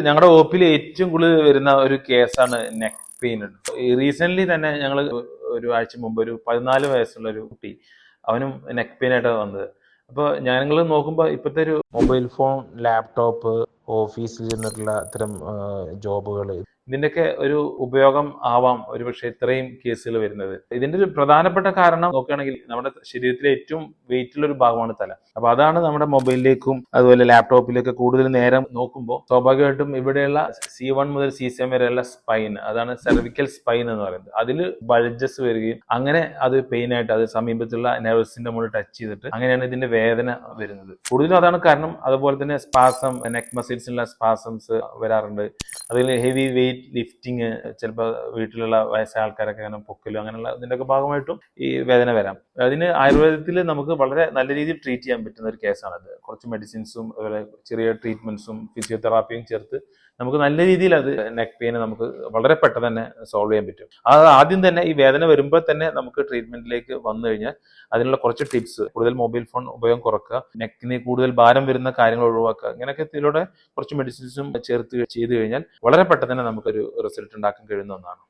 ഞങ്ങളുടെ ഒപിയിൽ ഏറ്റവും കൂടുതൽ വരുന്ന ഒരു കേസാണ് നെക്ക് പെയിൻ. റീസെന്റ് തന്നെ ഞങ്ങൾ ഒരു ആഴ്ച മുമ്പ് ഒരു 14 വയസ്സുള്ള ഒരു കുട്ടി, അവനും നെക്ക് പെയിൻ ആയിട്ടാണ് വന്നത്. അപ്പോൾ ഞങ്ങൾ നോക്കുമ്പോൾ ഇപ്പോഴത്തെ ഒരു മൊബൈൽ ഫോൺ, ലാപ്ടോപ്പ്, ഓഫീസിൽ ചെന്നിട്ടുള്ള ഇത്തരം ജോബുകൾ, ഇതിൻ്റെയൊക്കെ ഒരു ഉപയോഗം ആവാം ഒരുപക്ഷെ ഇത്രയും കേസുകൾ വരുന്നത്. ഇതിന്റെ ഒരു പ്രധാനപ്പെട്ട കാരണം നോക്കുകയാണെങ്കിൽ നമ്മുടെ ശരീരത്തിലെ ഏറ്റവും വെയിറ്റ് ഉള്ള ഒരു ഭാഗമാണ് തല. അപ്പൊ അതാണ് നമ്മുടെ മൊബൈലിലേക്കും അതുപോലെ ലാപ്ടോപ്പിലേക്കും കൂടുതൽ നേരം നോക്കുമ്പോൾ സ്വാഭാവികമായിട്ടും ഇവിടെയുള്ള C1 മുതൽ C7 വരെയുള്ള സ്പൈൻ, അതാണ് സെർവിക്കൽ സ്പൈൻ എന്ന് പറയുന്നത്, അതിൽ ബൾജസ് വരികയും അങ്ങനെ അത് പെയിൻ ആയിട്ട് അത് സമീപത്തുള്ള നെർവ്സിന്റെ മുകളിൽ ടച്ച് ചെയ്തിട്ട് അങ്ങനെയാണ് ഇതിന്റെ വേദന വരുന്നത്. കൂടുതലും അതാണ് കാരണം. അതുപോലെ തന്നെ സ്പാസം, നെക്ക് മസിൽസിലുള്ള സ്പാസംസ് വരാറുണ്ട്. അതിൽ ഹെവി വെയിറ്റ് ലിഫ്റ്റിങ്, ചിലപ്പോൾ വീട്ടിലുള്ള വയസ്സായ ആൾക്കാരൊക്കെ അങ്ങനെ പൊക്കലും അങ്ങനെയുള്ള ഇതിൻ്റെയൊക്കെ ഭാഗമായിട്ടും ഈ വേദന വരാം. അതിന് ആയുർവേദത്തിൽ നമുക്ക് വളരെ നല്ല രീതിയിൽ ട്രീറ്റ് ചെയ്യാൻ പറ്റുന്ന ഒരു കേസാണത്. കുറച്ച് മെഡിസിൻസും അതുപോലെ ചെറിയ ട്രീറ്റ്മെന്റ്സും ഫിസിയോതെറാപ്പിയും ചേർത്ത് നമുക്ക് നല്ല രീതിയിൽ അത് നെക്ക് പെയിന് നമുക്ക് വളരെ പെട്ടെന്ന് തന്നെ സോൾവ് ചെയ്യാൻ പറ്റും. അത് ആദ്യം തന്നെ ഈ വേദന വരുമ്പോൾ തന്നെ നമുക്ക് ട്രീറ്റ്മെന്റിലേക്ക് വന്നു കഴിഞ്ഞാൽ അതിനുള്ള കുറച്ച് ടിപ്സ്, കൂടുതൽ മൊബൈൽ ഫോൺ ഉപയോഗം കുറക്കുക, നെക്കിന് കൂടുതൽ ഭാരം വരുന്ന കാര്യങ്ങൾ ഒഴിവാക്കുക, ഇങ്ങനെയൊക്കെ ഇതിലൂടെ കുറച്ച് മെഡിസിൻസും ചേർത്ത് ചെയ്തു കഴിഞ്ഞാൽ വളരെ പെട്ടെന്ന് തന്നെ നമുക്കൊരു റിസൾട്ട് ഉണ്ടാക്കാൻ കഴിയുന്ന ഒന്നാണ്.